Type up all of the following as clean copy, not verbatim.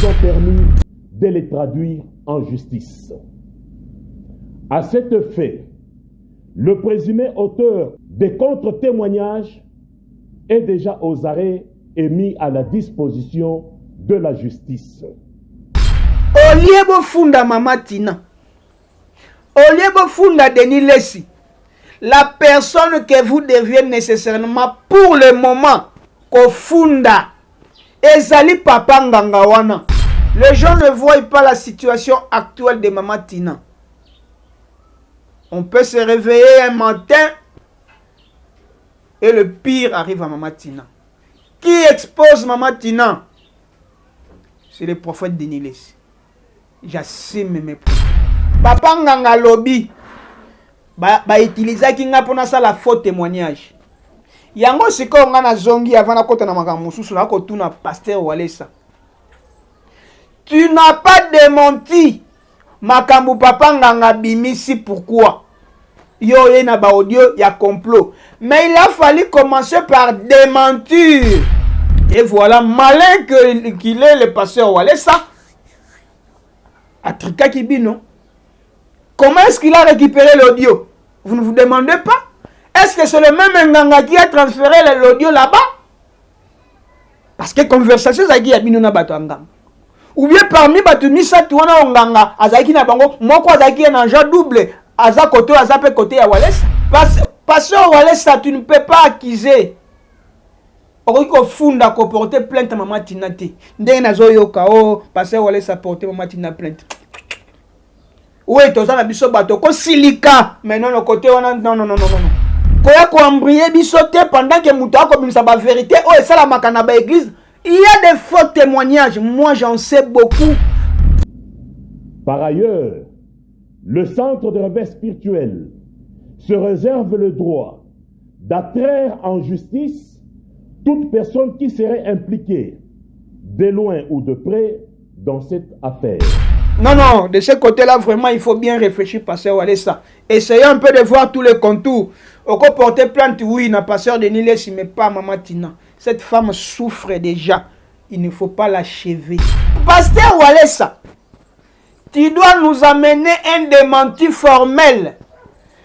ont permis de les traduire en justice. À cet effet, le présumé auteur des contre-témoignages est déjà aux arrêts et mis à la disposition de la justice. Oliebo funda Mama Tina. Oliebo funda Denis Lessi. La personne que vous deviez nécessairement pour le moment kofunda ezali papa Ngangawana. Les gens ne voient pas la situation actuelle de Mama Tina. On peut se réveiller un matin et le pire arrive à Mama Tina. Qui expose Mama Tina? C'est le prophète Denis Lessi. J'assume mes propos. Papa Nganga Lobby utilisaki nga pona ça la faux témoignage. Yango siko nga na zongi avant na kota na makambo mususu na ko tuna pasteur Walesa. Tu n'as pas démenti makambo papa Nganga bimisi pourquoi? Yo ye na ba audio ya complot. Mais il a fallu commencer par démentir. Et voilà, malin qu'il est le pasteur Walesa. Atrika Kibino. Comment est-ce qu'il a récupéré l'audio? Vous ne vous demandez pas? Est-ce que c'est le même Nganga qui a transféré l'audio là-bas? Parce que conversation zaki ya bino na bato nganga. Ou bien parmi bato misa tuwana nganga azaki na bango moko azaki na ja double aza côté aza côté ya Walesa. Parce que Walesa tu ne peux pas accuser. Oriko funda ko porter plainte Mama Tina te. Ndenge nazo yoka o parce que Walesa porter Mama Tina plainte. Oui, tu as biso bato ko silika mais non le côté non. Koya ko embryer bisote pendant que muta ko bimisa ba vérité oh et ça la makana ba église. Il y a des faux témoignages, moi j'en sais beaucoup. Par ailleurs, le centre de réveil spirituel se réserve le droit d'attraire en justice toute personne qui serait impliquée, de loin ou de près, dans cette affaire. Non, de ce côté-là, vraiment, il faut bien réfléchir, pasteur Walesa. Essayez un peu de voir tous les contours. On peut porter plainte, oui, n'a pasteur Denis Lessi, mais pas Mama Tina. Cette femme souffre déjà. Il ne faut pas l'achever. Pasteur Walesa, tu dois nous amener un démenti formel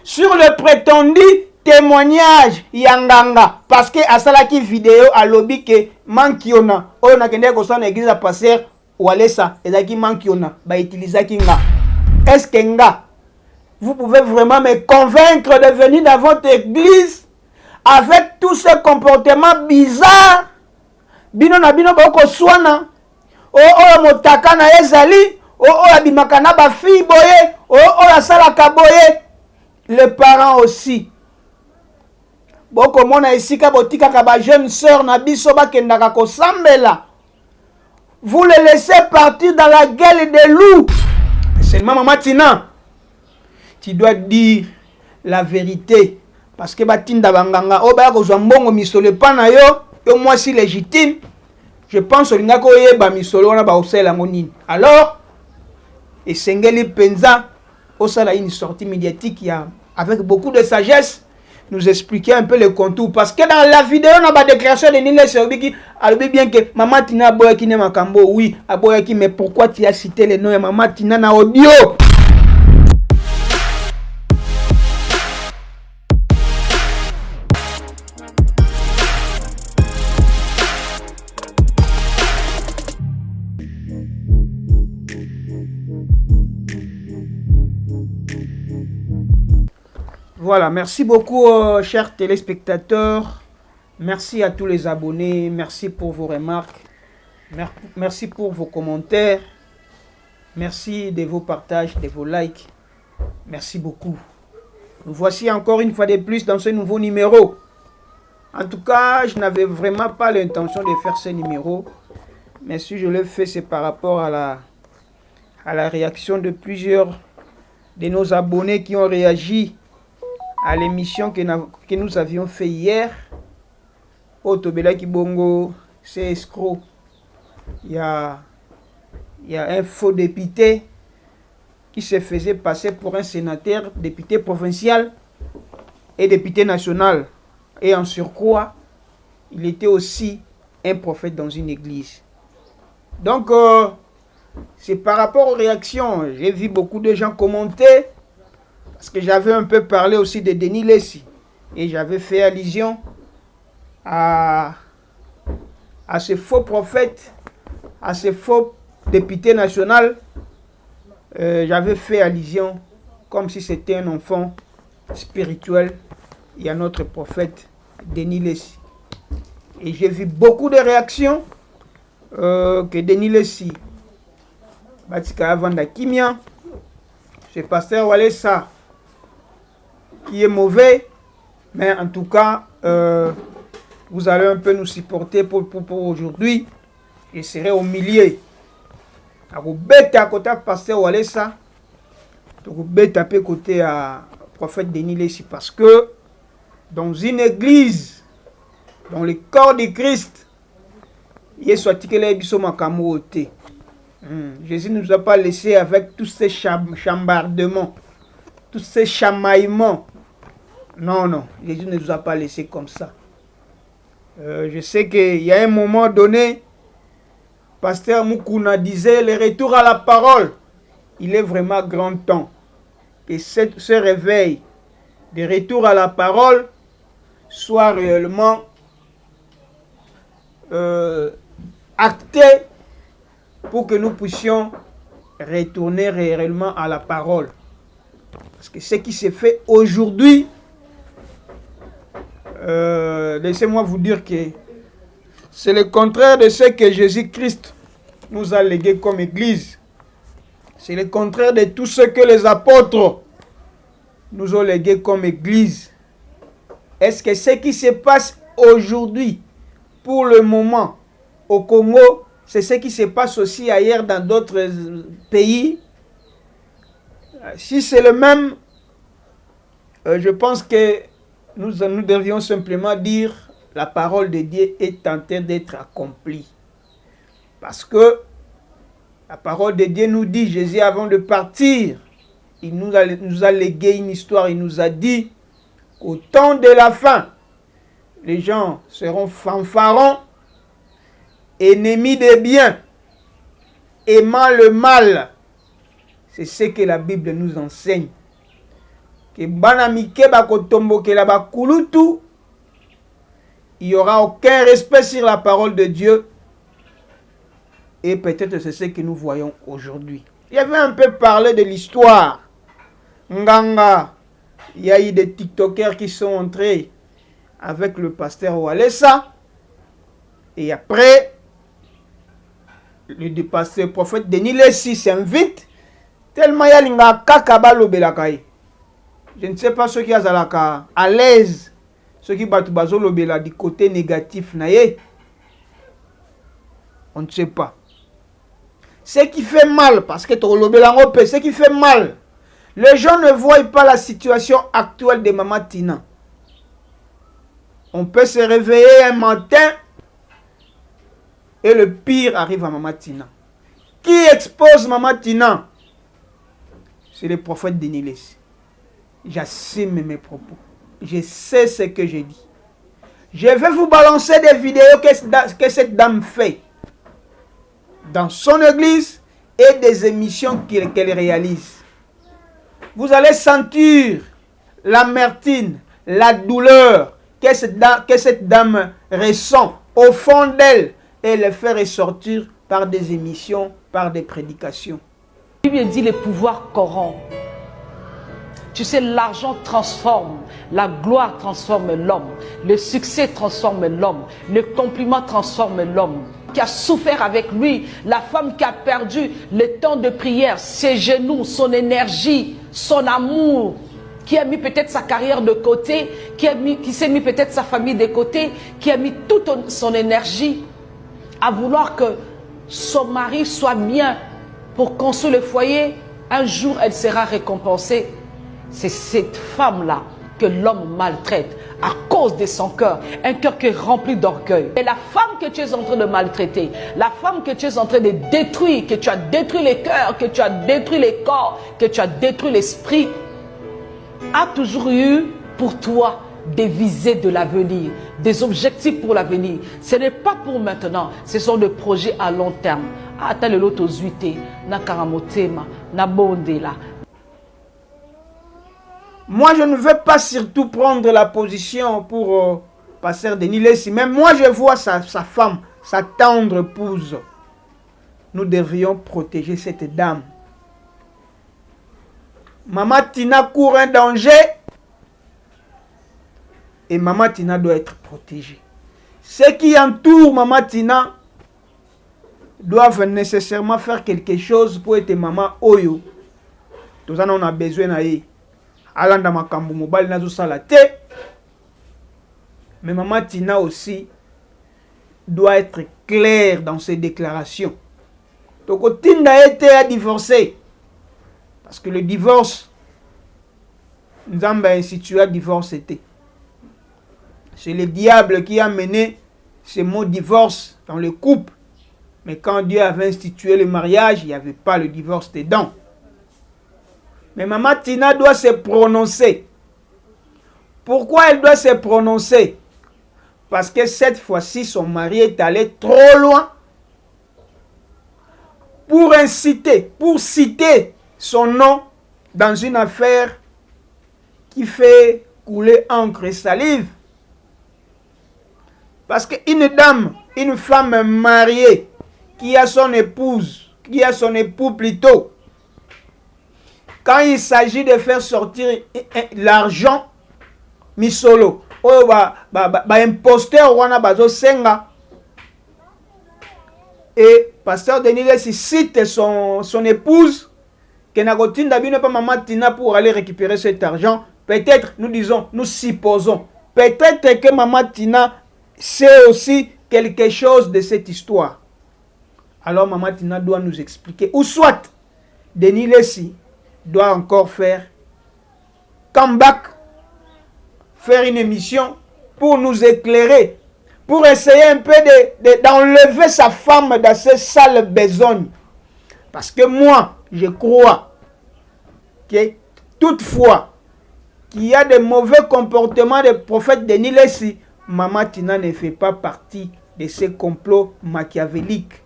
sur le prétendu témoignage Yanganga. Parce que à Salaki vidéo à lobby que Mankiona, on a qu'un église à passer. Walesa, ezaki mankiona, ba utilisaki nga. Est-ce que nga, vous pouvez vraiment me convaincre de venir dans votre église avec tous ces comportements bizarres? Bino na bino boko swana, o motaka na ezali, o abimaka na ba fille boye, o asalaka boye. Les parents aussi. Boko mona esika botika ka ba jeune sœur na biso ba kendaka ko sambela. Vous les laissez partir dans la gueule des loups. Seulement Mama Tina, tu dois dire la vérité. Parce que Batinda Banganga, Oba Kozambongo misole pana yo moi si légitime. Je pense au Lingako Yeba misolo na ba osela ngonini. Alors, et Sengeli Penza, Osala une sortie médiatique avec beaucoup de sagesse. Nous expliquer un peu le contour parce que dans la vidéo on a pas déclaration de Nile Serbiki alors bien que Mama Tina boya qui ne makambo oui aboya qui mais pourquoi tu as cité le nom de Mama Tina na audio? Voilà, merci beaucoup chers téléspectateurs, merci à tous les abonnés, merci pour vos remarques, merci pour vos commentaires, merci de vos partages, de vos likes, merci beaucoup. Nous voici encore une fois de plus dans ce nouveau numéro. En tout cas, je n'avais vraiment pas l'intention de faire ce numéro, mais si je le fais, c'est par rapport à la réaction de plusieurs de nos abonnés qui ont réagi à l'émission que nous avions fait hier. Otobela Kibongo, c'est escroc. Il y a un faux député qui se faisait passer pour un sénateur, député provincial et député national. Et en surcroît, il était aussi un prophète dans une église. Donc, c'est par rapport aux réactions. J'ai vu beaucoup de gens commenter, parce que j'avais un peu parlé aussi de Denis Lessi. Et j'avais fait allusion à ce faux prophète, à ce faux député national. J'avais fait allusion comme si c'était un enfant spirituel. Il y a notre prophète Denis Lessi. Et j'ai vu beaucoup de réactions que Denis Lessi, Batika Avanda Kimia, ce pasteur Walesa, qui est mauvais, mais en tout cas, vous allez un peu nous supporter pour aujourd'hui. Je serai au milieu. À côté du pasteur Walesa, à côté à prophète Denis Lessi, parce que dans une église, dans le corps de Christ, Jésus ne nous a pas laissé avec tous ces chambardements, tous ces chamaillements. Non, non, Jésus ne nous a pas laissé comme ça. Je sais qu'il y a un moment donné, Pasteur Mukuna disait, le retour à la parole, il est vraiment grand temps que ce réveil de retour à la parole soit réellement acté pour que nous puissions retourner réellement à la parole. Parce que ce qui s'est fait aujourd'hui, laissez-moi vous dire que c'est le contraire de ce que Jésus-Christ nous a légué comme Église. C'est le contraire de tout ce que les apôtres nous ont légué comme Église. Est-ce que ce qui se passe aujourd'hui, pour le moment, au Congo, c'est ce qui se passe aussi ailleurs dans d'autres pays? Si c'est le même, je pense que nous devrions simplement dire la parole de Dieu est en train d'être accomplie. Parce que la parole de Dieu nous dit, Jésus avant de partir, il nous a légué une histoire, il nous a dit qu'au temps de la fin, les gens seront fanfarons, ennemis des biens, aimant le mal. C'est ce que la Bible nous enseigne. Que banamike bakotombo ke la bakulutu, il n'y aura aucun respect sur la parole de Dieu. Et peut-être c'est ce que nous voyons aujourd'hui. Il y avait un peu parlé de l'histoire. Nganga, il y a eu des TikTokers qui sont entrés avec le pasteur Walesa. Et après, le pasteur prophète Denis Lessi s'invite. Tellement il y a l'inga kakabalo belakaï. Je ne sais pas ceux qui sont à l'aise. Ceux qui battent bazolo bela du côté négatif naïe. On ne sait pas. Ce qui fait mal, parce que ce qui fait mal, les gens ne voient pas la situation actuelle de Maman Tina. On peut se réveiller un matin et le pire arrive à Maman Tina. Qui expose Maman Tina? C'est le prophète Denis Lessi. J'assume mes propos. Je sais ce que j'ai dit. Je vais vous balancer des vidéos que cette dame fait dans son église et des émissions qu'elle réalise. Vous allez sentir l'amertume, la douleur que cette dame ressent au fond d'elle et le fait ressortir par des émissions, par des prédications. La Bible dit le pouvoir corrompt. Tu sais, l'argent transforme, la gloire transforme l'homme, le succès transforme l'homme, le compliment transforme l'homme. Qui a souffert avec lui, la femme qui a perdu le temps de prière, ses genoux, son énergie, son amour, qui a mis peut-être sa carrière de côté, qui s'est mis peut-être sa famille de côté, qui a mis toute son énergie à vouloir que son mari soit bien pour construire le foyer. Un jour, elle sera récompensée. C'est cette femme-là que l'homme maltraite à cause de son cœur, un cœur qui est rempli d'orgueil. Et la femme que tu es en train de maltraiter, la femme que tu es en train de détruire, que tu as détruit les cœurs, que tu as détruit les corps, que tu as détruit l'esprit, a toujours eu pour toi des visées de l'avenir, des objectifs pour l'avenir. Ce n'est pas pour maintenant, ce sont des projets à long terme. Ata le loto zuite, na karamotema, na bondela. Moi, je ne veux pas surtout prendre la position pour Pasteur Denis Lessi. Même moi, je vois sa femme, sa tendre épouse. Nous devrions protéger cette dame. Maman Tina court un danger et Maman Tina doit être protégée. Ceux qui entourent Maman Tina doivent nécessairement faire quelque chose pour être Maman Oyo. Tout ça, on a besoin d'aller. Alanda makambu mobile nazo sala te. Mais Maman Tina aussi doit être claire dans ses déclarations. Donc Tinda a été à divorcer. Parce que le divorce, nous avons institué à divorce. C'est le diable qui a mené ce mot divorce dans le couple. Mais quand Dieu avait institué le mariage, il n'y avait pas le divorce dedans. Mais Maman Tina doit se prononcer. Pourquoi elle doit se prononcer? Parce que cette fois-ci, son mari est allé trop loin pour inciter, pour citer son nom dans une affaire qui fait couler encre et salive. Parce qu'une dame, une femme mariée, qui a son épouse, qui a son époux plutôt, quand il s'agit de faire sortir l'argent, misolo, imposteur wana bazo senga, et Pasteur Denis Lessi cite son épouse, que Nagotinda n'est pas Maman Tina pour aller récupérer cet argent. Peut-être, nous disons, nous supposons, peut-être que Maman Tina sait aussi quelque chose de cette histoire. Alors Maman Tina doit nous expliquer. Ou soit, Denis Lessi doit encore faire comeback, faire une émission pour nous éclairer, pour essayer un peu d'enlever sa femme dans ces sales besognes. Parce que moi, je crois que toutefois qu'il y a des mauvais comportements des prophètes Denis Lessi, Maman Tina ne fait pas partie de ces complots machiavéliques.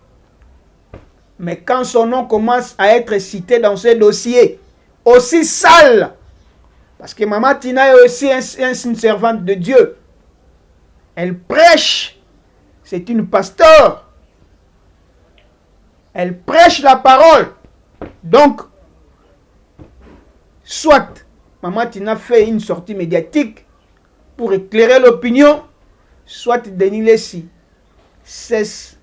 Mais quand son nom commence à être cité dans ces dossiers aussi sales, parce que Maman Tina est aussi une servante de Dieu, elle prêche, c'est une pasteur, elle prêche la parole. Donc, soit Maman Tina fait une sortie médiatique pour éclairer l'opinion, soit Denis Lessi cesse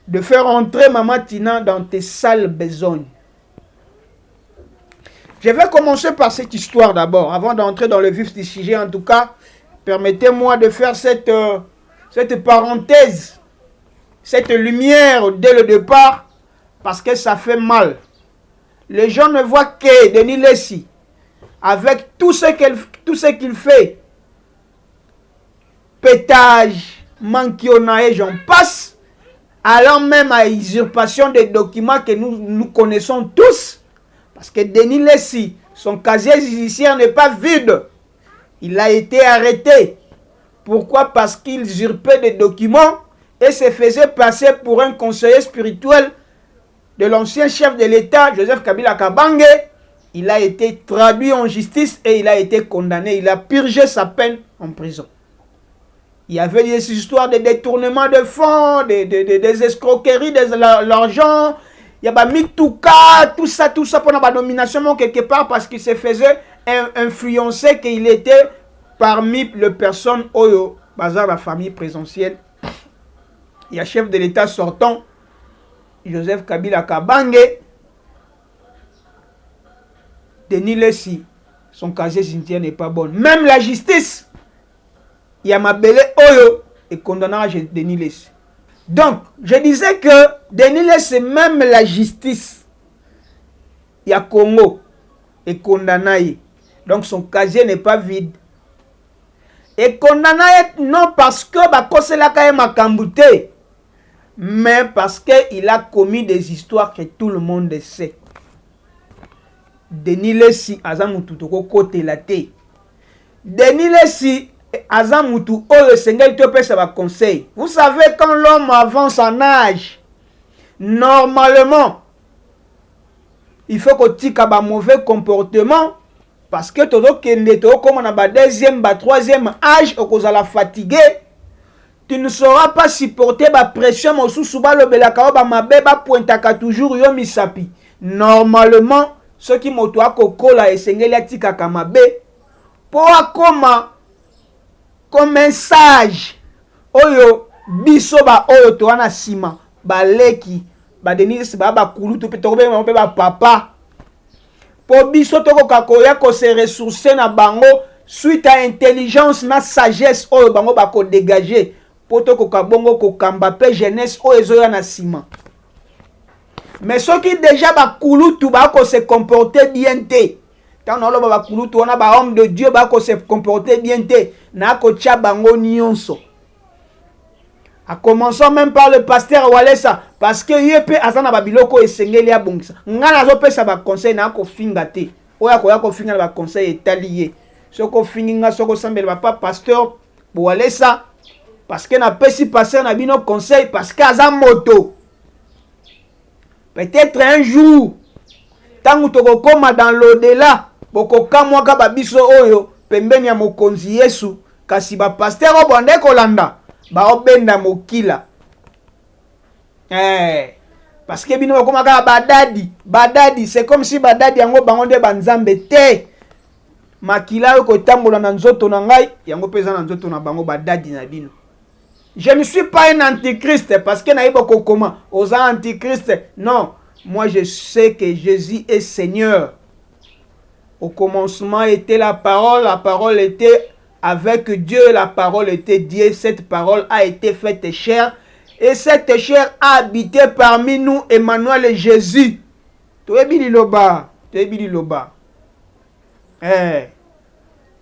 de faire entrer Maman Tina dans tes sales besognes. Je vais commencer par cette histoire d'abord, avant d'entrer dans le vif du sujet. En tout cas, permettez-moi de faire cette parenthèse, cette lumière dès le départ, parce que ça fait mal. Les gens ne voient que Denis Lessi, avec tout ce qu'il fait, pétage, manquiona et j'en passe, allant même à usurpation des documents que nous connaissons tous. Parce que Denis Lessi, son casier judiciaire n'est pas vide. Il a été arrêté. Pourquoi? Parce qu'il usurpait des documents et se faisait passer pour un conseiller spirituel de l'ancien chef de l'État, Joseph Kabila Kabange. Il a été traduit en justice et il a été condamné. Il a purgé sa peine en prison. Il y avait des histoires de détournement de fonds, des escroqueries, de l'argent. Il y a Mitouka, tout ça pour la nomination quelque part parce qu'il se faisait influencer qu'il était parmi les personnes Oyo, bazar la famille présidentielle. Il y a chef de l'État sortant, Joseph Kabila Kabange, Denis Lessi, son casier judiciaire n'est pas bon. Même la justice, il y a Mabele Oyo et condamnera Denis Lessi. Donc, je disais que Denis Lessi, même la justice, il y a Congo et condamné. Donc, son casier n'est pas vide. Et condamné non parce que c'est la Makambouté, mais parce qu'il a commis des histoires que tout le monde sait. Denis Lessi, Azamututoko côté la té. Denis Lessi Azamutu Oyo Sengel Topesa va conseil. Vous savez, quand l'homme avance en âge, normalement, il faut que tu aies un mauvais comportement parce que comme on a deuxième, troisième âge, on la fatigué. Tu ne sauras pas supporter la pression, mais sous le belaka ba mabe ba pointaka toujours yo misapi. Normalement, ce qui motoa kokola et Sengel atika kamabe pour comme un sage oyo biso ba oyo to wana sima ba leki ba Denis ba kulutu pe to ba papa pour biso to koya ko se ressourcer na bango suite à intelligence na sagesse oyo bango ba ko dégager pour to bongo ko kamba pe jeunesse oyo ezoya na sima. Mais ceux qui déjà ba kulutu ba ko se comporter bien té. Quand on a kulutu on a ba homme de Dieu ba ko se comporter bien té na ko tia bango nyonso. A commençant même par le pasteur Walesa parce que yepe azana babiloko esengeli ya bongisa. Ngana zo pesa ba conseil na ko finga te. Oya ko finga ba conseil etalié. Soko finga soko sambela ba pasteur Walesa parce que na pesi pasteur na bino conseil parce que aza moto. Peut-être un jour tangu toko koma dans l'au-delà boko kamwaka babiso oyo pembeni ya mokonzi Yesu kasi ba pasteur obonde kolanda ba obenda mokila parce que bino bakomaka badadi c'est comme si badadi yango bango nde banzambe te makila yo kotambola na nzoto na ngai yango pesa na nzoto na bango badadi na bino. Je ne suis pas un antichrist parce que naïbo kokoma aux antichrist. Non, moi je sais que Jésus est Seigneur. Au commencement était la parole était avec Dieu, la parole était Dieu, cette parole a été faite chair et cette chair a habité parmi nous Emmanuel et Jésus. Toyebi liloba.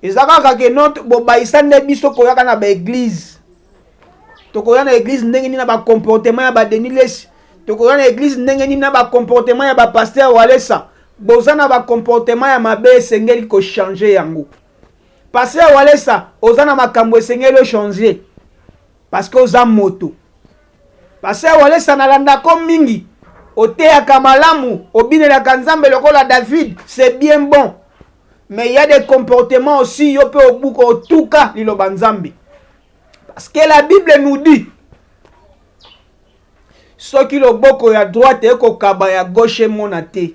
Ezaka ka notre bobaisa ne biso koyaka na ba église. Tokoya na église ndenge ni na ba comportement ya ba Denis Lessi. Tokoya na église ndenge ni na ba comportement ya ba pasteur Walesa. Boza na ba comportement ya mabe esengeli ko changer yango. Pasteur Walesa, oza na makambo esengeli changer. Parce que oza moto. Pasteur Walesa na landa ko mingi. Oteaka malamu, obinelaka nzambe lokola David, c'est bien bon. Mais il y a des comportements aussi yo pe obuko otuka liloba nzambe. Parce que la Bible nous dit ce qui le boko ya droite et ko kaba ya gauche monate.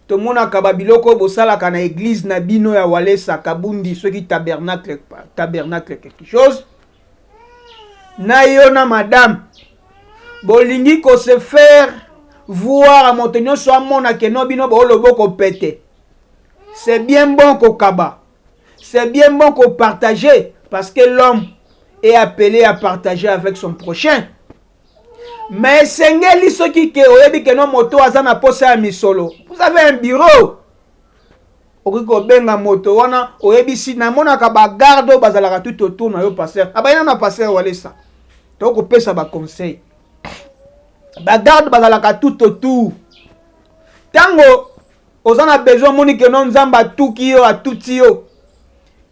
To mona kaba biloko bosala kana église na bino ya Walesa kabundi ce qui tabernacle quelque chose. Na yo na madame bolingi ko se faire voir à montenyo soit mona ke no bino bo lo boko pété. C'est bien bon ko kaba. C'est bien bon ko partager parce que l'homme est appelé à partager avec son prochain. Mais sengeli soki ke oyebi ke no moto azana posa ya misolo. Vous avez un bureau. Okiko benga moto wana oyebi si na mona ka ba garde bazalaka tout autour na yo passer. Abayina na passer Walesa. To ko pesa ba conseil. Ba garde bazalaka tout autour. Tango ozana besoin moni ke non nzamba tuki yo atuti yo.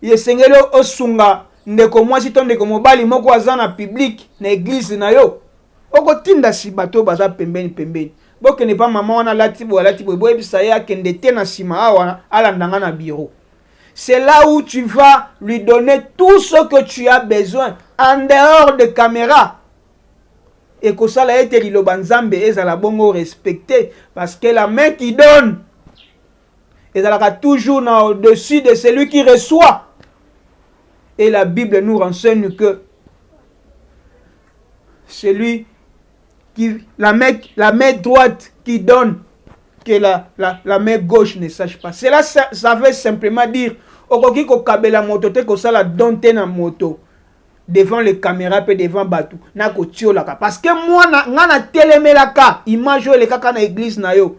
Yesengeli osunga ndeko mwasi to ndeko mobali moko azana public na église na yo. Oko tinda si bato baza pembeni. Boke ne pas maman wana lati bo ebisa ya kende te na sima awa alandanga na bureau. C'est là où tu vas lui donner tout ce que tu as besoin en dehors de caméra. Et que ça la été liloba nzambe ezala bongo respecté parce que la main qui donne ezalaka toujours au-dessus de celui qui reçoit. Et la Bible nous renseigne que celui qui la main droite qui donne que la main gauche ne sache pas. Cela ça veut simplement dire okoki ko kabela moto te ko sala donte na moto devant les caméras pe devant batou na ko tiolaka parce que moi na telemelaka image le kaka na église na yo.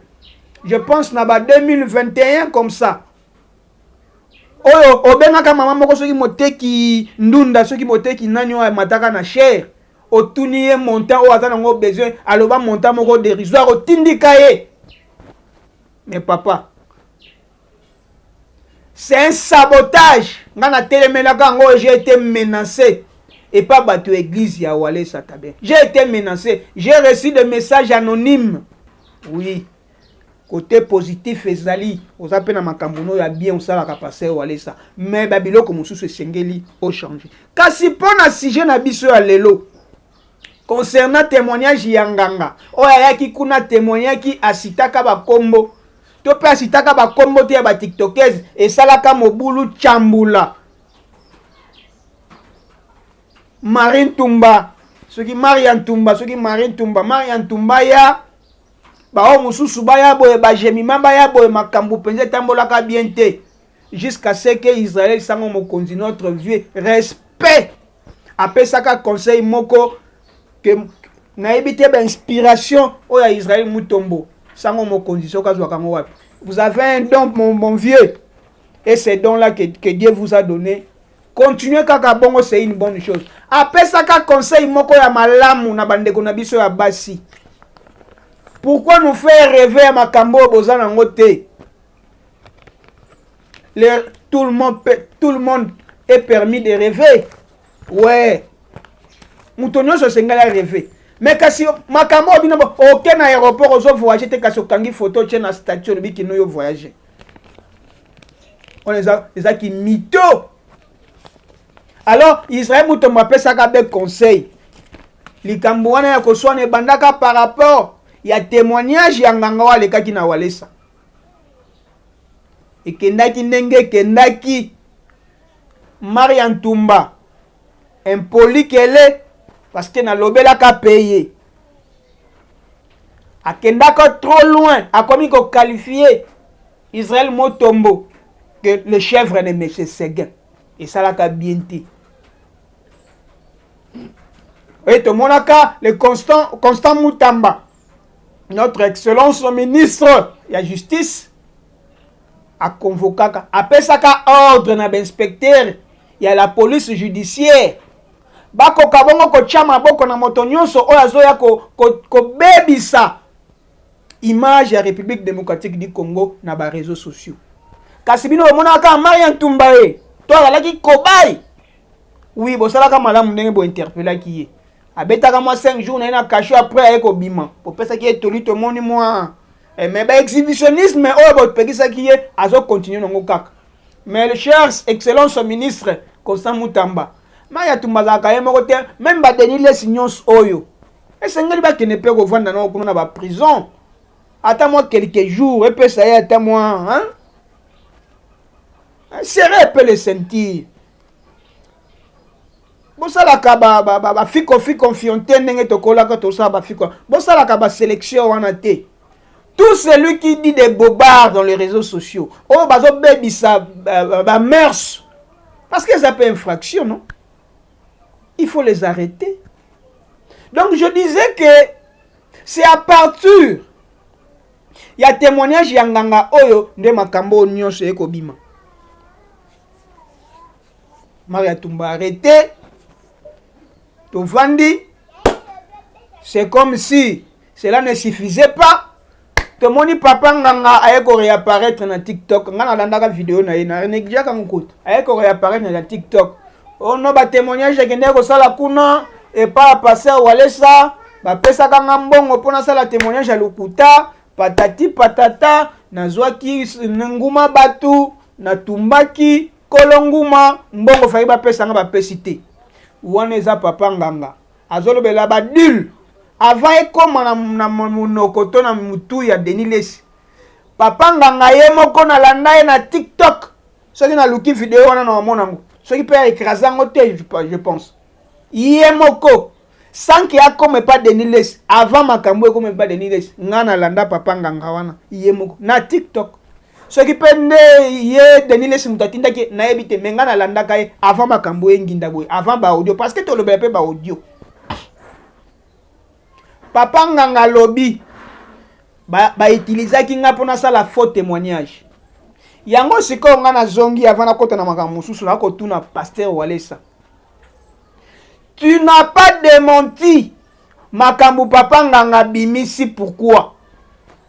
Je pense na ba 2021 comme ça. Oyo obengaka mama moko soki moteki ndunda soki moteki nanyo mataka na cher. Otuniye montant o azana ngo besoin aloba montant moko dérisoire otindika ye. Mais papa, C'est un sabotage. J'ai été menacé. Et pas battu église ya Walesa Tabe. J'ai été menacé. J'ai reçu des messages anonymes. Oui. Côté positif ezali. Vous appelez na makambuno ya bien on sala passer Walesa. Mais babilo comme sous ce sengeli au changer. Kasi pona sujet na biso ya lelo. Concernant témoignage yanganga. Oya ki kuna témoignage ki asitaka ba kombo. To pe asitaka ba kombo te ya ba tiktokers et salaka mobulu chambula. Marine Tumba, ceux qui Marian Tumba, ceux qui Marine Tumba, Marian Tumba ya ba o mususu ba ya boye ba jemima ba ya boye makambu penze tambola ka bienté jusqu'à ce que Israël sango mokonzi notre vieux respect après ça ka conseil moko que na ebité ba inspiration o ya Israël mutombo sango mokonzi soka zwa kango wapi. Vous avez un don mon vieux et c'est don là que Dieu vous a donné. Continuez kaka bongo, c'est une bonne chose. Après ça, ka conseil moko ya malamu na bandeko na biso ya basi. Pourquoi nous faire rêver à makambo bozana ngote? Tout le monde est permis de rêver. Ouais. Moutonyo se sengala rêver. Mais kasi makambo bino aucun aéroport ozo voyager te kasi okangi photo tche na statue le biki no yo voyager. On les a qui mytho. Alors, Israël moutomba pe saka be conseil. Likambo wana ya koswana bandaka par rapport ya témoignage ya nganga wale kaki na Walesa. Et kendaki ndenge kendaki Marian Tumba impoli kele parce que na lobela ka payer. Akendaka trop loin, a commis ko qualifier Israël Motombo que le chèvre de M. Seguin. Et ça l'a bien dit. Et tout le monde a le Constant Moutamba, notre excellence ministre de la justice, a convoqué, après ça, ordre d'inspecteur, il y a la police judiciaire. Bako kabongo ko chama boko na motonyonso oyazoya ko bebisa image ya République démocratique du Congo na ba réseaux sociaux. Kasibino monaka Marian Tumba e, toi la ki kobay. Oui, bo sala ka malamu ndenge bo interpeller ki ye. Abetaka moi 5 jours na caché après avec obima. Pour penser qu'il est toli tout le monde moi. Mais ba exhibitionnisme o bo pekisa ki ye azo continuer ngo kaka. Mais le cher excellence ministre Constant Moutamba Maya Tumba ka yemo côté même ba denil les signons oyo. Et c'est ngeli ba qui ne peut revendre dans kuna ba prison. Attends-moi quelques jours et puis ça y est attends-moi hein. Serré peut le sentir. Bosala ka ba fiko confianté ndenge tokola ka to sa ba fiko. Bosala ka ba sélection wana te. Tout celui qui dit des bobards dans les réseaux sociaux, oh bazo baby ça ba mœurs parce que ça peut infraction non? Il faut les arrêter. Donc je disais que c'est à partir il y a témoignage yanganga oyo nde makambo nyonso ekobima. Maria Tumba arrêté. Tovandi. C'est comme si cela ne suffisait pas. Tout le monde papa nganga ayeko réapparaître na TikTok. Ngana landaka vidéo na ina renegja kangout. Ayeko réapparaître na TikTok. Oh non ba témoignage kende ko sala kuna et pas passer Walesa. Ba pesa kanga mbongo pona sala témoignage à lokuta. Patati patata nazwaki nguma batu na tumbaki kolonguma mbongo fayi ba pesa nga ba pesité. Wana eza papa nganga azolobela ba dul avant ekoma na monokoto na mutu ya Denilesi. Papa nganga ye moko na landa ye na TikTok. Soki na luki vidéo wana na mona ngo. Soki pe écraser ngo te je pense. Ye moko sans qu'il y a comme pas Denilesi avant makambo comme pas Denilesi. Nga na landa papa nganga wana ye moko na TikTok. Soki pe nde ye Denilesi mutatinda ki na ebite menga na landa kai avant makambo enginda boy avant ba audio parce que to le pe ba audio. Papa nganga lobi ba utiliser ki nga pona sala faux témoignage. Yango siko nga na zongi avant na kota na makambo susu na ko tuna pasteur Walesa. Tu n'as pas démenti makambo papa nganga bimisi pourquoi?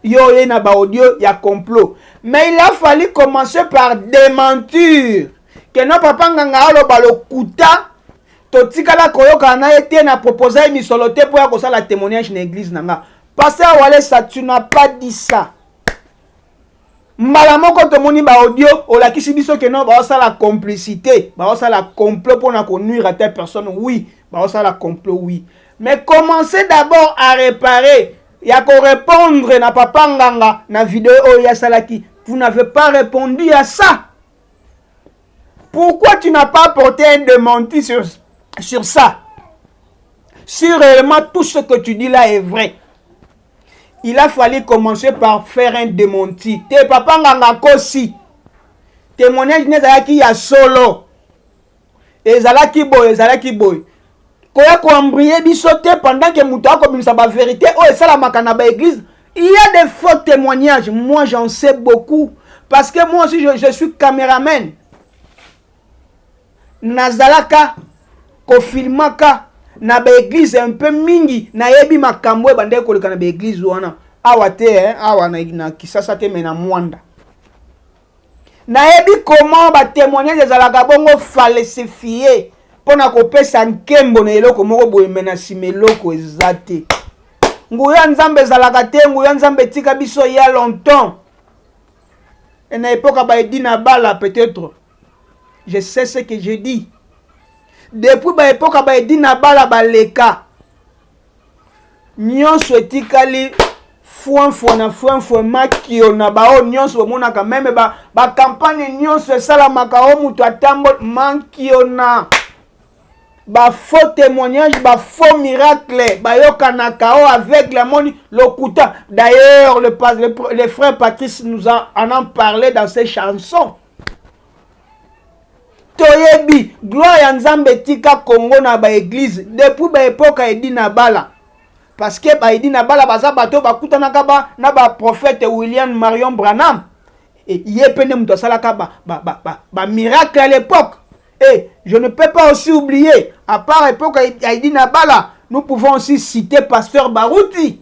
yo ye na ba audio ya complot. Mais il a fallu commencer par démentir que non papa nganga aloba lokuta totikala koyoka na ete na proposer misolo te pour ya kosala témoignage na église nanga. Pasteur Walesa, tu n'as pas dit ça. Mbala moko tomoni ba audio olakisi biso que non ba la complicité, ba la complot pour na nuire à telle personne. Oui, ba la complot oui. Mais commencez d'abord à réparer. Ya ko répondre na papa nganga na vidéo ya salaki. Vous n'avez pas répondu à ça. Pourquoi tu n'as pas apporté un démenti sur ça? Si réellement tout ce que tu dis là est vrai, il a fallu commencer par faire un démenti. Te papa nganga kosi. Témoignage nezalaki ya solo. Ezalaki boy. Koya ko embryer bisote pendant que muta ko bimisa ba vérité o esala makana ba église. Il y a des faux témoignages. Moi j'en sais beaucoup parce que moi aussi je suis caméraman. Nazalaka ko filmaka na ba église un peu mingi na yebi makambo bande ko lekana ba église wana awate awa na kisasa te mena mwanda na yebi comment ba témoigner ezalaka bongo falsifié pona ko pesa nkembo na eloko moko boye mena simeloko ezate nguya nzambe ezalaka te nguya nzambe tika biso ya longtemps et na époque ba edina bala peut-être je sais ce que je dis. Depuis ba époque ba edina bala baleka. Nyonso etikali fouan makio na bao nyonso mona ka même ba campagne nyonso sala makao mutu atambo makio na ba faux témoignage ba faux miracle ba yokana kao avec la moni lokuta. D'ailleurs le frère Patrice nous en parlé dans ses chansons. Toyebi gloire ya nzambe tika Congo na ba église depuis ba époque edina bala parce que ba edina bala baza bato bakutanaka ba na ba prophète William Marion Branham et yepene muto salaka ba miracle à l'époque. Et je ne peux pas aussi oublier à part époque edina bala nous pouvons aussi citer pasteur Baruti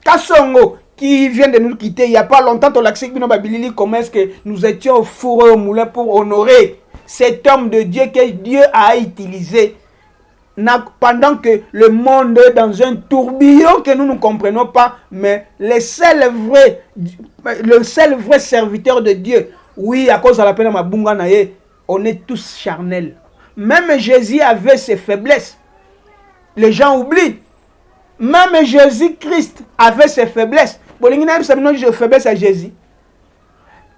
Kasongo qui vient de nous quitter il y a pas longtemps. Comment est-ce que nous étions au four et au moulin pour honorer cet homme de Dieu que Dieu a utilisé pendant que le monde est dans un tourbillon que nous ne comprenons pas, mais le seul vrai serviteur de Dieu, oui, à cause de la peine de ma bunga naye, on est tous charnels. Même Jésus avait ses faiblesses. Les gens oublient. Même Jésus-Christ avait ses faiblesses. Je faiblesse à Jésus.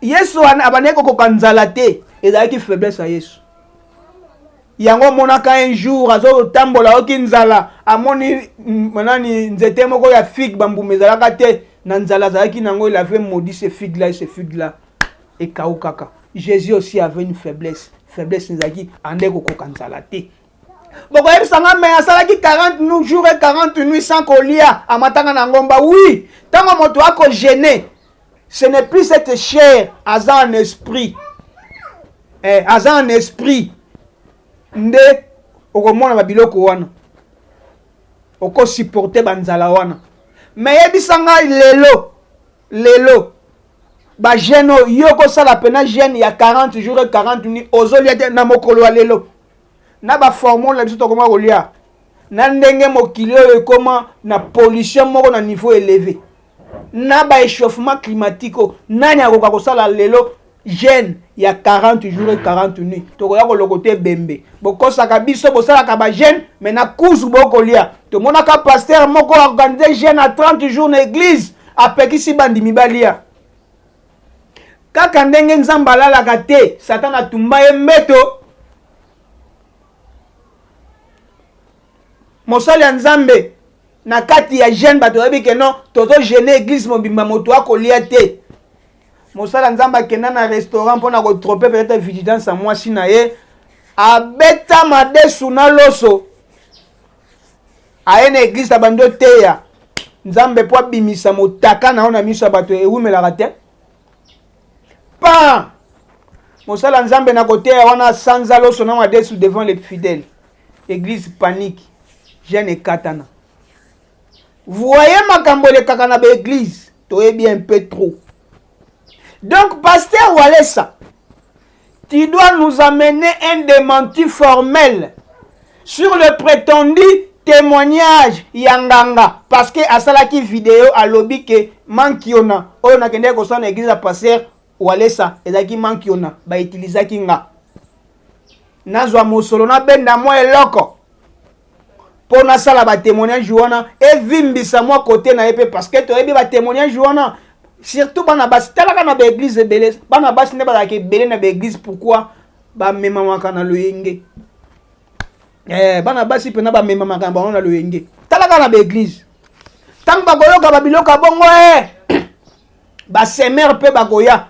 Yesu abane ko kanzala te ezalaki faiblesse à Yesu. Yango monaka un jour azo tambola okinzala amoni manani nzete moko ya figue bambume ezalaka te na nzala zalaki nango il avait maudit ces figues là et kaukaka. Jésus aussi avait une faiblesse ezalaki ande ko kanzala te. Boko ebisanga me asalaki 40 jours et 40 nuits sans kolia amatanga na ngomba. Oui, tango moto ako gêner. Ce n'est plus cette chair, aza en esprit. Aza en esprit. Nde, okomona babiloko wana. Oko supporter banzala wana. Mais yebisanga lelo. Ba geno yoko sala pena gene ya 40 jours et 40 nuits. Ozolia te na mokolo lelo. Na ba formule la biso to koma kolia. Na ndenge mokilio ekoma na pollution moko na niveau élevé. Na ba échauffement climatique nani akoka kosala lelo jeune ya 40 jours et 40 nuits tokoya ko lokote bembe bokosaka biso bosalaka ba jeune mais na kuzu bokolia to monaka pasteur moko organiser jeune à 30 jours na église apekisi bandi mibalia kaka ndenge nzamba alalaka te satan atumba ye mbeto mosali ya nzambe na kati ya jeune bato yebi ke non toto jeune église mobimba moto akolia te mosala nzamba kenda na restaurant mpona kotrope peut-être vigilance à mwasi na ye abeta madesu na loso aye na église na bando teya nzambe po abimisa motaka na ona miso ya bato ewumelaka te pa mosala nzambe na koteya wana sanza loso na madesu devant les fidèles église panique jeune ekatana. Vous voyez ma kambo le kakana ba église. tu es bien un peu trop. Donc, pasteur Walesa, tu dois nous amener un démenti formel sur le prétendu témoignage Yanganga. Parce que à ça qui vidéo à lobby que mankiona, on a kende ko son église à pasteur Walesa, et zaki mankiona, ba utiliser kinga. Nazwa mosolo na benda mo eloko. Pour na sala ba témoignage wana et vimbisa moi côté na épée parce que tu ebi ba témoignage wana surtout bana basi talaka na ba église belé bana basi ne ba ke belé na ba église pourquoi ba mema maka na loyenge bana basi pena ba mema maka ba na loyenge talaka na ba église tant ba koyoka ba biloka bongo ba semer pe ba koya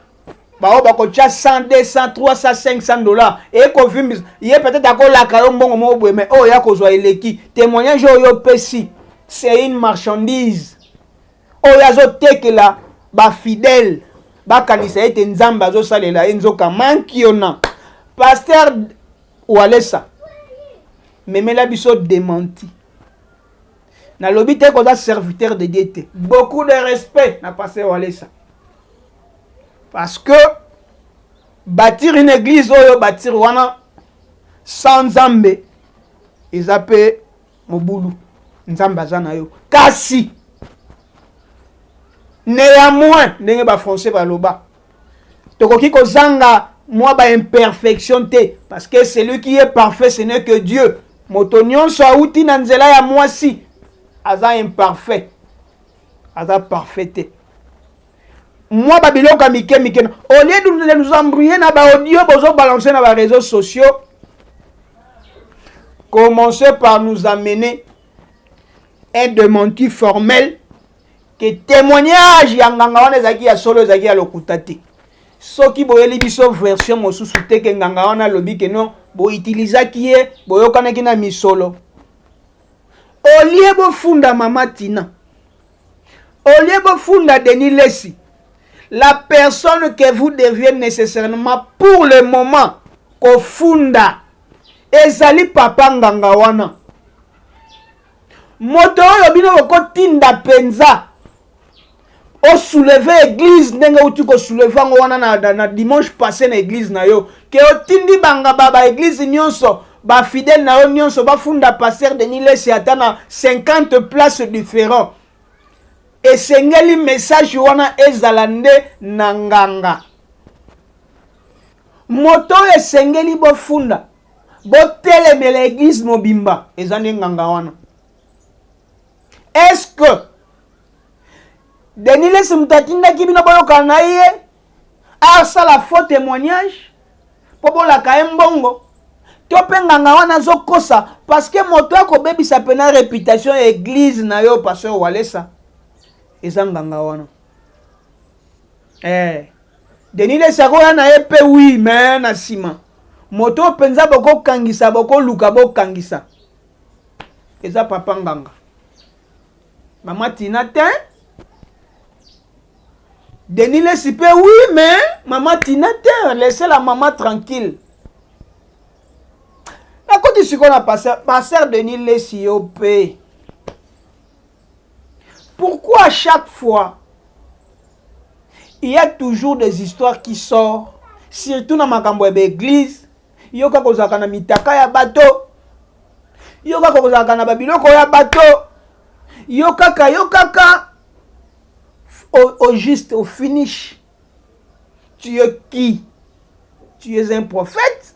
ba ko cha 100 200 300 500 dollars et ko vimbisa yé peut-être ako la kayo mbongo mo boye mais oh ya ko zo eleki témoignage yo pesi c'est une marchandise oh ya zo tekela ba fidèle ba kanisa ete nzamba zo salela enzoka mankiona pasteur Walesa memela biso démenti na lobi te ko da serviteur de Dieu te beaucoup de respect na pasteur Walesa parce que bâtir une église oyo bâtir wana sans nzambe ezape mobulu nzambe azana yo kasi néanmoins ndenge ba français baloba tokoki kozanga moi ba imperfection te parce que celui qui est parfait ce n'est que Dieu moto nyonso auti na nzela ya mwasi aza imparfait aza parfait te moi babiloka mike mike au lieu de nous embrouiller na ba audio bozo balancer na ba réseaux sociaux commencez par nous amener un démenti formel que témoignage ya nganga wana ezaki ya solo ezaki ya lokuta te soki boyeli biso version mosusu te ke nganga wana lobi ke non bo utilizaki ye boyokanaki na misolo au lieu bofunda mama Tina au lieu bofunda Denis Lesi la personne que vous deviez nécessairement pour le moment kofunda ezali papa nganga wana moto oyo bino kotinda penza o soulever église ndenge uti ko soulever ngo wana na dimanche passé na église na yo ke otindi banga baba église nyonso ba fidèle na yo nyonso ba funda pasteur Denis Lesi atana 50 places différents et sengeli message wana ezalande na nganga moto esengeli bo funda bo telemela église mobimba ezane nganga wana. Est-ce que Denis Lesi mutatinda kibina boyoka na ye asa la faux témoignage pobo la kaembongo to penganga wana zokosa parce que moto akobebisa pena réputation église na yo pasteur Walesa ezanganga wana Denis Lesi akoya na ye pe oui mais na sima moto penza boko kangisa boko luka boko kangisa eza papa nganga Maman Tina te Denis Lesi pe oui mais maman Tina te laissez la maman tranquille. La côté ce qu'on a passé pasteur Denis Lesi yo pe. Pourquoi à chaque fois il y a toujours des histoires qui sortent surtout dans makambo église yoka kozaka na mitaka ya bato yoka kozaka na babiloko ya bato yokaka au juste au finish tu es qui? Tu es un prophète?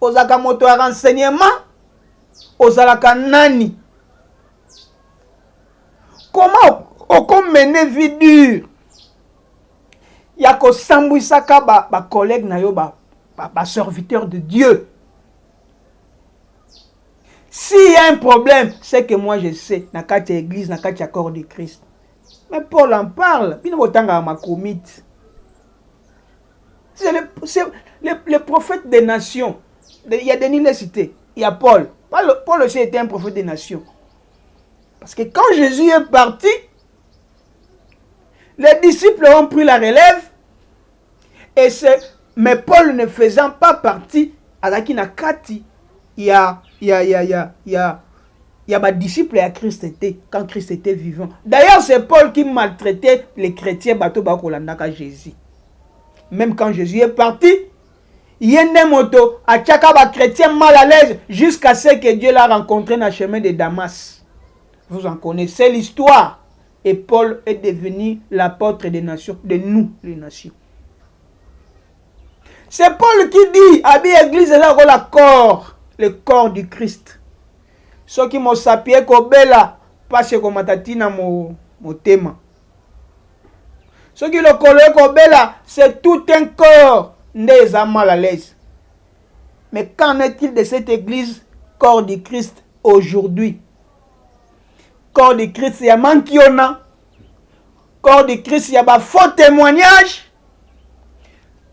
Ozaka moto ya renseignement? Ozalaka nani? Comment on mène vie dure? Yako sambwisaka ba collègue na yo ba serviteur de Dieu. S'il y a un problème, c'est que moi je sais, na kati église, na kati corps de Christ. Mais Paul en parle. Bino botanga ma comite. C'est le prophète des nations. Il y a Denis Lesi, il y a Paul. Paul aussi était un prophète des nations. Parce que quand Jésus est parti, les disciples ont pris la relève. Mais Paul ne faisant pas partie, à la Kinakati, il y a Il y a des disciples à Christ était quand Christ était vivant. D'ailleurs, c'est Paul qui maltraitait les chrétiens bateau bakolandaka Jésus. Même quand Jésus est parti, il y a une moto à Tchakaba chrétien mal à l'aise jusqu'à ce que Dieu l'a rencontré dans le chemin de Damas. Vous en connaissez l'histoire. Et Paul est devenu l'apôtre des nations, de nous les nations. C'est Paul qui dit, Abi Église est là le corps du Christ. Ceux qui m'ont sapié kobela, parce que matatina mo tema. Ceux qui le collent kobela, c'est tout un corps n'est mal à l'aise. Mais qu'en est-il de cette église, corps du Christ, aujourd'hui? Corps du Christ, il y a manquiona. Corps du Christ, il y a un faux témoignage.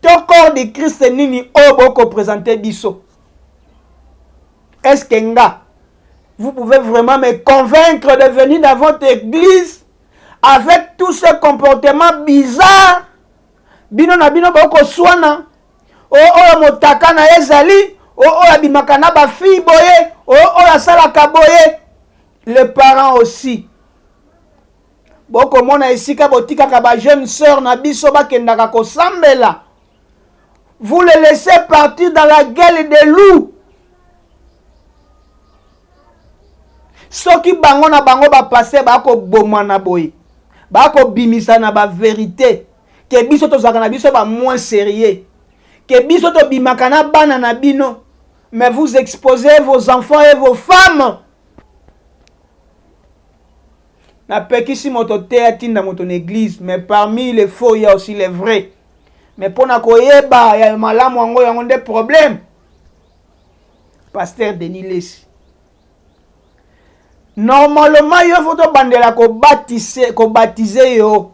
Ton corps du Christ, nini oboko présenté biso. Est-ce que vous pouvez vraiment me convaincre de venir dans votre église avec tous ces comportements bizarres? Bino na bino boko swana. O motaka na ezali. O abimaka na ba fille boye. O asalaka boye. Les parents aussi. Boko mona esika botika ka ba jeune sœur na biso ba kendaka ko sambela. Vous les laissez partir dans la gueule des loups. Soki bango na bango ba passer ba ko bomwa na boye. Ba ko bimisa na ba vérité. Que biso to zaka na biso ba moins sérieux. Que biso to bimaka na bana na bino. Mais vous exposez vos enfants et vos femmes. Na pekisi moto te atinda moto église, mais parmi les faux il y a aussi les vrais. Mais pour na koyeba ya malamu yango yango des problèmes. Pasteur Denis Lessi. Normalement, il faut bandela ko baptiser yo.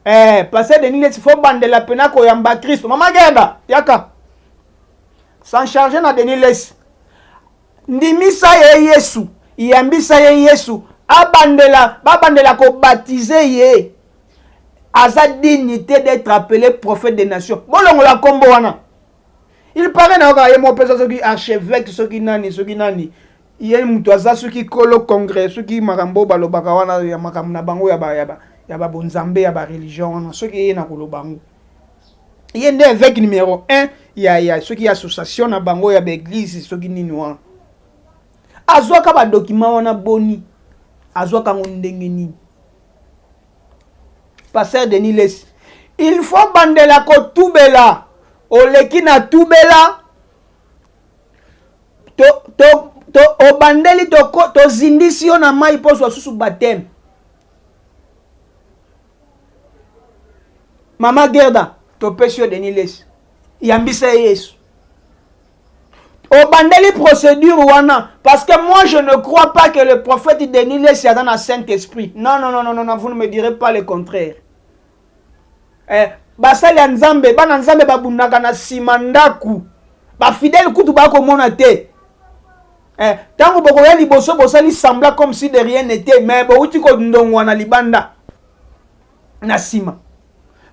Pasteur Denis Lessi faut bandela pena ko yamba Christ. Mama genda, yaka. Sans charger na Denis Lessi. Ndimisa ye Yesu, yambisa ye Yesu. Babandela ko baptiser ye. Asa dignité d'être appelé prophète des nations. Bolongo la kombo wana. Il paraît na ka ye mo pesa soki archevêque soki nani. Il y a une moutaza qui kolo congrès, ceux qui marambo balobaka wana ya makamna bango ya ba bonzambe ya ba religion, ceux qui est na kolobango. Il y a un évêque numéro 1, il y a ceux qui association na bango ya ba église, ceux qui nini wana. Azwaka ba document wana boni. Azwaka ndenge nini. Pasteur Denis Lessi. Il faut bandela ko tubela. Oleki na tubela. To bandeli to zindisi yo na mai po so susu baptême. Mama Gerda, to pesio Denis Lessi. Yambisa Yesu. O bandeli procédure wana parce que moi je ne crois pas que le prophète Denis Lessi a dans le Saint-Esprit. Non, vous ne me direz pas le contraire. Basali ya Nzambe, bana Nzambe babundaka na simandaku. Ba fidèle kutu ba ko mona te. Tango bokoya liboso bosali sembla comme si de rien n'était, mais bouti ko ndongwa na libanda na sima.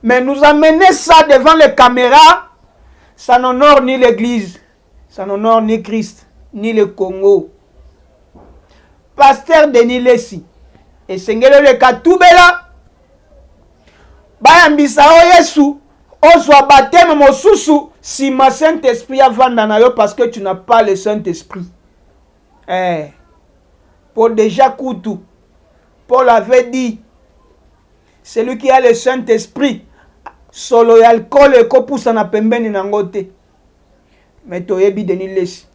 Mais nous amener ça devant les caméras, ça n'honore ni l'église, ça n'honore ni Christ, ni le Congo. Pasteur Denis Lessi, et sengelo le katubela, bayambisa o Yesu, ozwa baptême mosusu, si ma Saint-Esprit avanda na yo parce que tu n'as pas le Saint-Esprit. Pour déjà Koutou, Paul avait dit, celui qui a le Saint-Esprit, solo y alcool et kopousa na pembeni nangote. Mais toyebi Denis Lessi.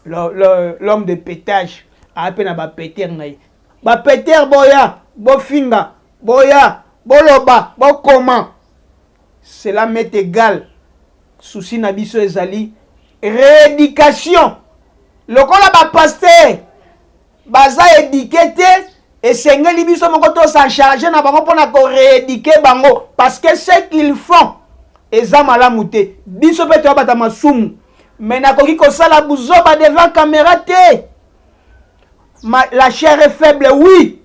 L'homme de pétage, a peine ba péter naï. Ba péter boya, bo finga, boya, boloba, bo comment. Cela m'est égal. Souci na biso ezali. Rééducation. Lokola ba pasteur baza éduqué et sengeli biso moko to s'en charger na bango pona ko rééduquer bango parce que ce qu'ils font eza malamu te biso pe to bata masumu mais na koki ko sala buzoba devant caméra te. La chair est faible, oui,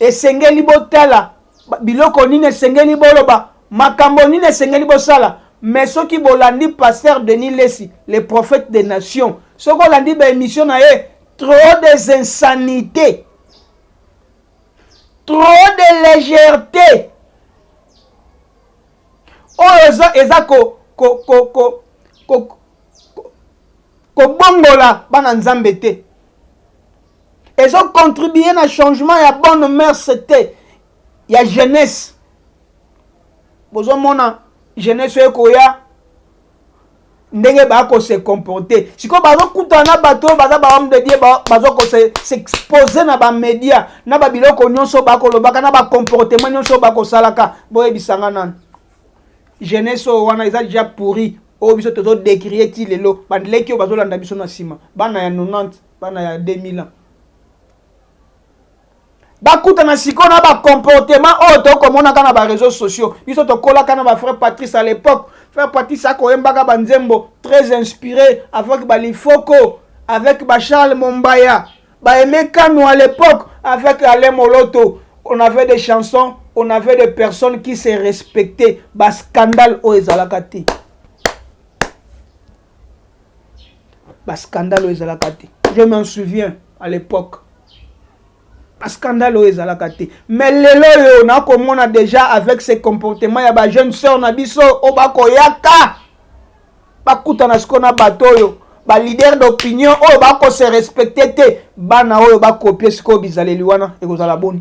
et sengeli botala biloko nini sengeli boloba makambo nini sengeli bosala. Mais ceux qui bolandi pasteur Denis Lessi, les prophètes des nations, ceux qui bolandi ba émission na ye, trop des insanités, trop de légèreté. Oh, eza ko bongola bana nzambe te. Ils ont contribué à un changement, il y a bonne mère, c'était, il y a jeunesse. Vous avez mon jeunesse, ndenge bako se comporter. Si ko bazo kutana bato baza ba homme de Dieu bazo ko s'exposer na ba média, na ba biloko nyonso bako lobaka na ba comportement nyonso bako salaka, boye bisanga nan. Jeunesse wana ils ont déjà pourri. O biso tozo décrier ti lelo, ba leki o bazo landa biso na sima. Bana ya 90, bana ya 2000 ans. Bakuta na siko na ba comportement to komona kana ba réseaux sociaux. Biso to kola kana ba frère Patrice à l'époque. Frère Patrice a koyembaka banzembo très inspiré avec Balifoko, avec Charles Mombaya. Ba Emekano à l'époque avec Alain Moloto. On avait des chansons, on avait des personnes qui se respectaient. Ba scandale o ezalakati. Ba scandale o ezalakati. Je m'en souviens à l'époque. Scandale au ezalakati. Mais lelo yo na komona déjà avec ses comportements ya ba jeune sœur na biso o bako yaka bakuta na skona bato yo ba leader d'opinion o bako se respecter te bana o ba copier sko bizaleli wana ekozala boni.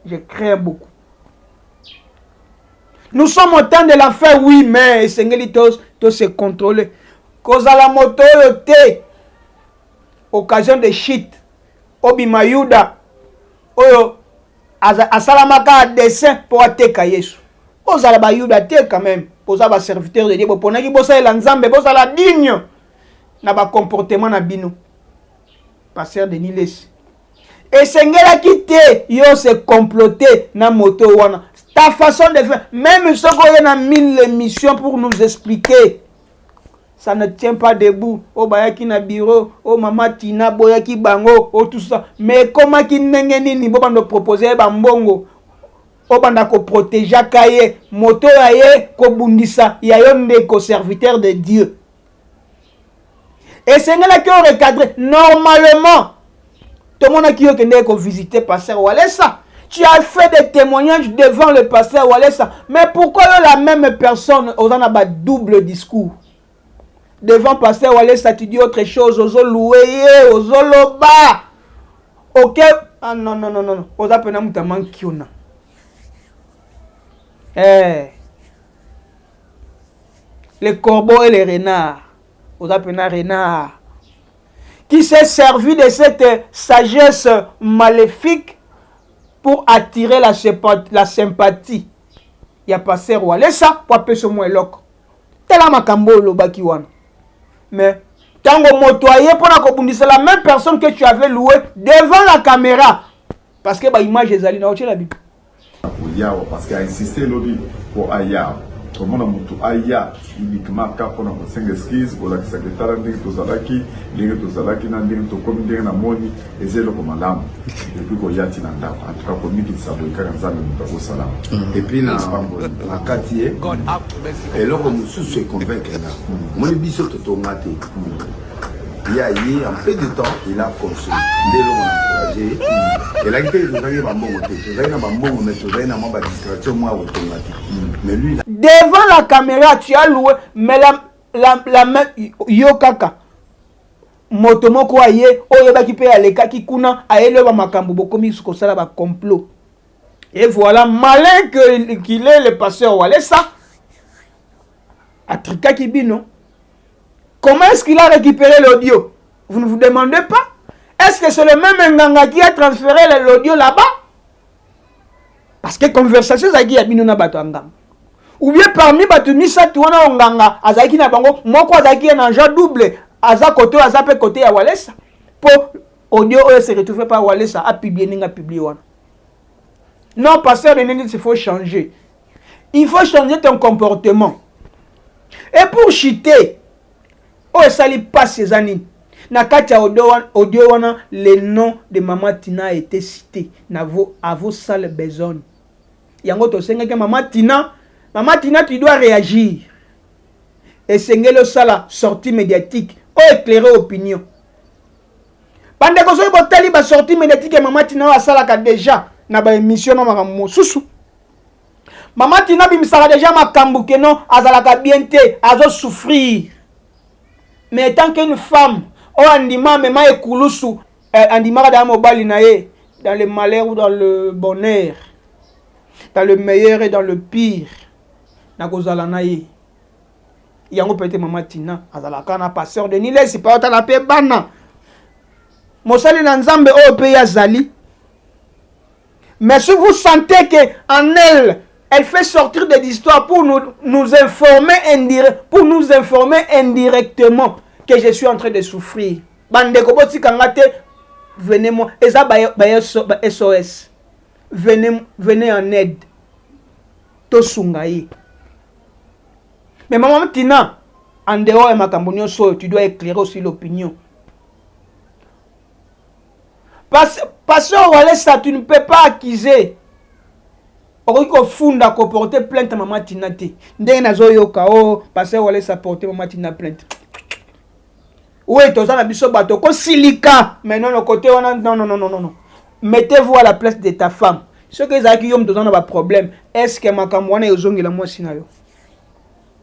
Je crains beaucoup. Nous sommes au temps de la fin, oui, mais esengeli to se contrôler. Kozala moto yo te occasion de shit obimayuda oyo asalamaka dessin pour ateka Yesu. Ozala ba yuda te quand même. Oza ba serviteur de Dieu. Ponaki bosa la nzambe, bosa la digne. Na ba comportement na bino. Pasteur de Niles. Et sengela kite yo se comploter na moto wana. Ta façon de faire, même ce qu'on y a 1000 émissions pour nous expliquer. Ça ne tient pas debout. Oh bayaki na bureau, oh mama Tina boyaki bango, oh tout ça. Mais comment ki nengeni ni bo bando proposer ba mbongo. Oh banda ko protéger kaye, moto aye ko bundisa, ya yonde ko serviteur de Dieu. Et c'est là qui on recadré normalement. Tout le monde qui a visité pasteur Walesa. Tu as fait des témoignages devant le pasteur Walesa. Mais pourquoi la même personne on a un double discours? Devant pasteur Walesa, tu dis autre chose, aux louer, aux loba. Ok? Ah non, non, non, non. Aux appels à kiona. Les corbeaux et les renards. Aux appels à renards. Qui s'est servi de cette sagesse maléfique pour attirer la sympathie. Il y a pasteur Walesa pour appeler ce mot loc. Tela makambo lobaki wana. Mais tango motoyer pour la même personne que tu avais loué devant la caméra. Parce que bah image est allée dans la Bible. Parce qu'il a insisté lobby pour Aya. Comment on a Aya uniquement quand on a 5 excuses pour la secrétaire de Tozalaki, l'ingé Tozalaki, n'anding to commander na moni et zélo comme l'âme. Et puis qu'on y a tinanda. En tout cas, pour nous qui savons qu'il y a un zan de salam. Et puis na Katié, et là comme nous se convaincre là. Moi le bisou te tomate. Il y a eu en peu de temps, il a construit. Dès lors, on a encouragé. Et là, il y a eu un bon côté. Il y a eu un bon côté. Il y a eu un bon distraction, moi, automatique. Mais lui, devant la caméra, tu as loué, mais la main, yo kaka. Motomoko aye, oye qui paye à l'écart qui kuna, aye le makambo, bokomi sous ça là, complot. Et voilà, malin qu'il est le pasteur Walesa, Atrika Kibino. Comment est-ce qu'il a récupéré l'audio? Vous ne vous demandez pas? Est-ce que c'est le même Nganga qui a transféré l'audio là-bas? Parce que conversation, ça qui a mis ou bien parmi Batumi Satuana Nganga, Azaki na bango, moi quoi Azaki un agent double, Aza côté, Aza pe côté à Walesa. Pour audio se retrouver par Walesa, a publié, n'a publié. Non, pasteur de Nénis, il faut changer. Il faut changer ton comportement. Et pour chuter, oh, ça lui passe ces années. Nakatia audio wana, le nom de Maman Tina a été cité. À vos sales besognes. Yango to senga que Maman Tina, tu dois réagir. Et senga le sala sortie médiatique. Oh, éclairer opinion. Bande ko soki botali ba sorti médiatique Mama Tina asalaka déjà na ba émission na makambo susu. Mama Tina bimisaka déjà makambo que non azalaka bien te, azo souffrir. Mais tant qu'une femme, oh andima mema ekulusu, andima da mobali na ye, dans le malheur ou dans le bonheur, dans le meilleur et dans le pire, na kozala na ye. Yango peut-être Mama Tina azalaka na pasteur de Nile si pas la pe bana. Mosali na nzambe o pe yazali. Mais si vous sentez que en elle fait sortir des histoires pour nous informer indirectement que je suis en train de souffrir. Bande ko boti kangate, venez moi, eza ba SOS. Venez en aide. To sungaye. Mais Mama Tina, en dehors de ma cambonio, tu dois éclairer aussi l'opinion. Parce que tu ne peux pas accuser. Oriko funda ko porter plainte à Mama Tina te. Ndenge nazo yoka o parce que wale sa porter Mama Tina plainte. Oui, toza na biso bato ko silika. Mais non, le côté non. Mettez-vous à la place de ta femme. Ce que les acquis ont un problème, est-ce que ma camouane est zongi la moi sinayo?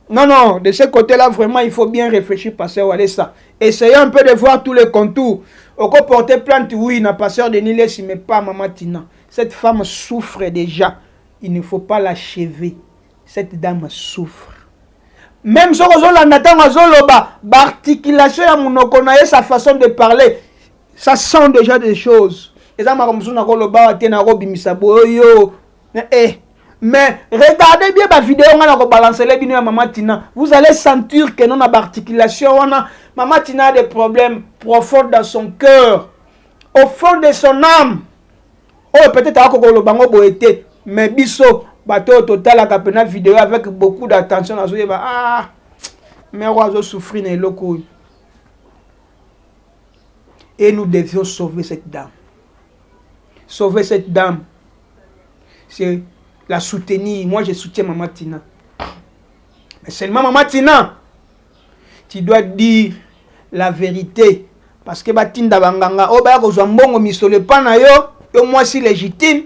Non, de ce côté-là, vraiment, il faut bien réfléchir, pasteur Walesa. Essayez un peu de voir tous les contours. Au cas porter plainte, oui, n'a pasteur de Nile, mais pas Mama Tina. Cette femme souffre déjà. Il ne faut pas l'achever. Cette dame souffre. Même si on a l'articulation à mon okonaye, sa façon de parler, ça sent déjà des choses. Et ça m'a mais regardez bien ma vidéo, on a balancé les vidéos à Mama Tina. Vous allez sentir que non a articulation, Mama Tina a des problèmes profonds dans son cœur, au fond de son âme. Oh, peut-être à Koko Bango Boete, mais biso, bateau total à Kapena vidéo avec beaucoup d'attention. Mais on va souffrir dans locaux. Et nous devions sauver cette dame. Sauver cette dame. C'est la soutenir. Moi, je soutiens Mama Tina. Mais seulement Mama Tina, tu dois dire la vérité. Parce que Batinda Banganga, oh, bah, Kozambongo misole pana yo, moi si légitime,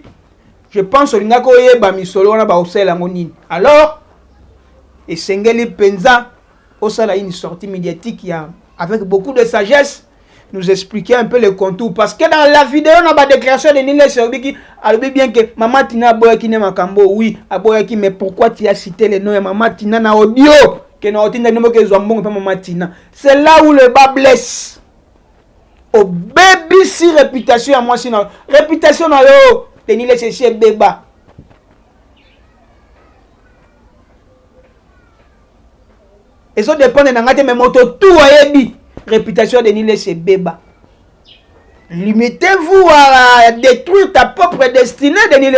je pense au Lingako Yeba misolo, on a ba osela ngonini. Alors, et Sengeli Penza, osala une sortie médiatique avec beaucoup de sagesse, nous expliquer un peu les contours. Parce que dans la vidéo, on a la déclaration de Nile Serbiki, elle dit bien que Mama Tina Aboyaki ne makambo, oui, Aboyaki, mais pourquoi tu as cité les noms de Mama Tina na audio? Que na audio ne que Zambon pas Mama Tina. C'est là où le bas blesse. Au baby si réputation à moi sinon. Réputation na yo, de Nile c'est béba. Et ça dépend de n'angate mais moto tout ayebi. Réputation de Nile c'est béba. Limitez-vous à détruire ta propre destinée de Nile.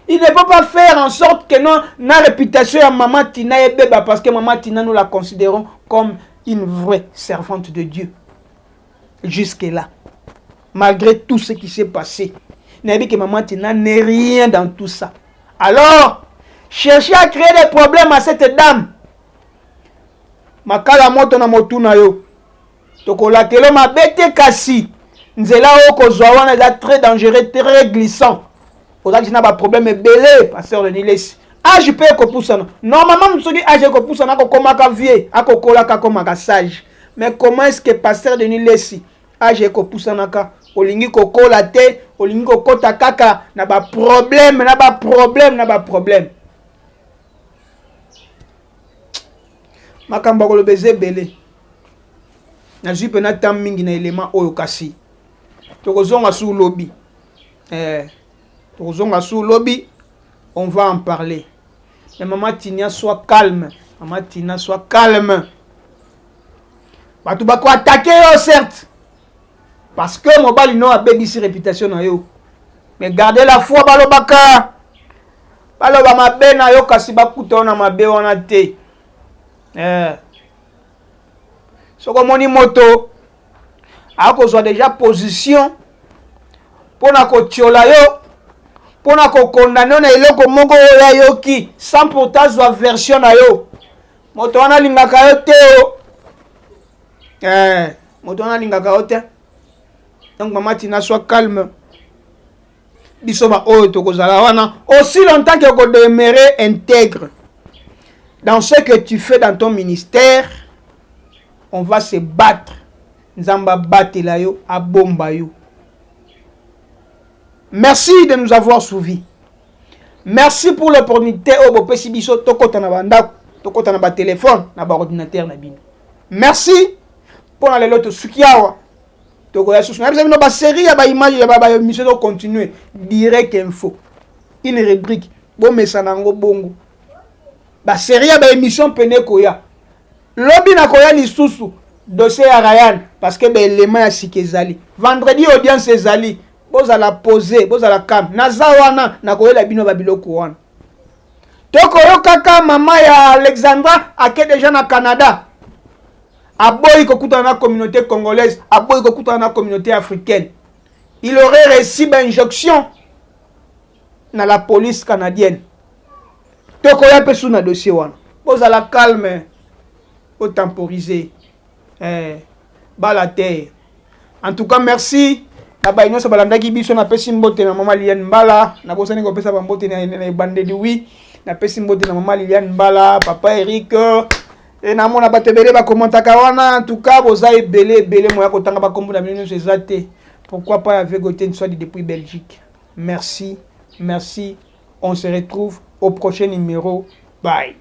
Il ne peut pas faire en sorte que non, la réputation à Mama Tina est béba parce que Mama Tina nous la considérons comme une vraie servante de Dieu. Jusque-là. Malgré tout ce qui s'est passé. N'a dit que Mama Tina n'est rien dans tout ça. Alors, cherchez à créer des problèmes à cette dame. Makala moto na motuna yo. Tokola kelo mabete kasi. Nzela oko zowana est très dangereux, très glissant. Oza qui n'a pas problème belé pasteur de Nile. Ah je peux kopousa. Normalement msoki ah je kopousa na ko komaka vie, akokola ka komaka sage. Mais comment est-ce que pasteur de Nile ah je kopousa naka olingi kokola te, olingi kokota kaka na ba problème, na ba problème. Makamba ko le baiser belé. Na jupe na tam mingi na élément oyo kasi. Tokozonga sous lobby. Tokozonga sous lobby, on va en parler. Mais Mama Tina soit calme. Mama Tina soit calme. Batu bako attaquer yo certes. Parce que mon bali no a baby si réputation na yo. Mais gardez la foi balobaka. Baloba mabe na yo kasi bakuta na mabe wana te. Soko moni moto ako soit déjà position pour na ko tiola yo pour na ko condamner na eloko moko ya yo ki sans pourtant soit version na yo moto wana lingaka yo te moto wana lingaka yo te Donc maman Tina, sois calme. Bisoba oh tokozala wana aussi longtemps que tu demeurer intègre dans ce que tu fais dans ton ministère. On va se battre. Nzamba batela yo abomba yo. Merci de nous avoir suivis. Merci pour l'opportunité au bopesi biso tokota na banda, tokota na ba téléphone, na ba ordinateur na bino. Merci pour la loto sukiawa. Tokoya susu. Na biso ba série ya ba image ya ba émission de continuer direct info. Une rubrique bo mesana ngo bongo. Ba série ya ba émission pene koya. Lobi na koya lisusu dossier ya Ryan parce que ba élément ya sikezali. Vendredi audience ezali. Boza la poser, boza la cam. Nazawana na koyela bino babiloko wana. Tokoyo kaka mama ya Alexandra ake déjà na Canada. Aboyi kokuta na communauté congolaise, aboyi kokuta na communauté africaine. Il aurait reçu une injonction na la police canadienne. Tokoya pesu na dossier wana. Boza la calme, au temporiser. Balate. En tout cas, merci. Na ba ino so balandaki biso na pesi mbote na mama Liliane Mbala na bosani ko pesa ba mbote na bandedi wi na pesi mbote na mama Liliane Mbala papa Eric et na mona batebele ba kommentaka wana en tout cas boza ebele moya ko tanga ba kombo na bino ezate pourquoi pas avec Gauthier Nswadi depuis Belgique. Merci on se retrouve au prochain numéro. Bye.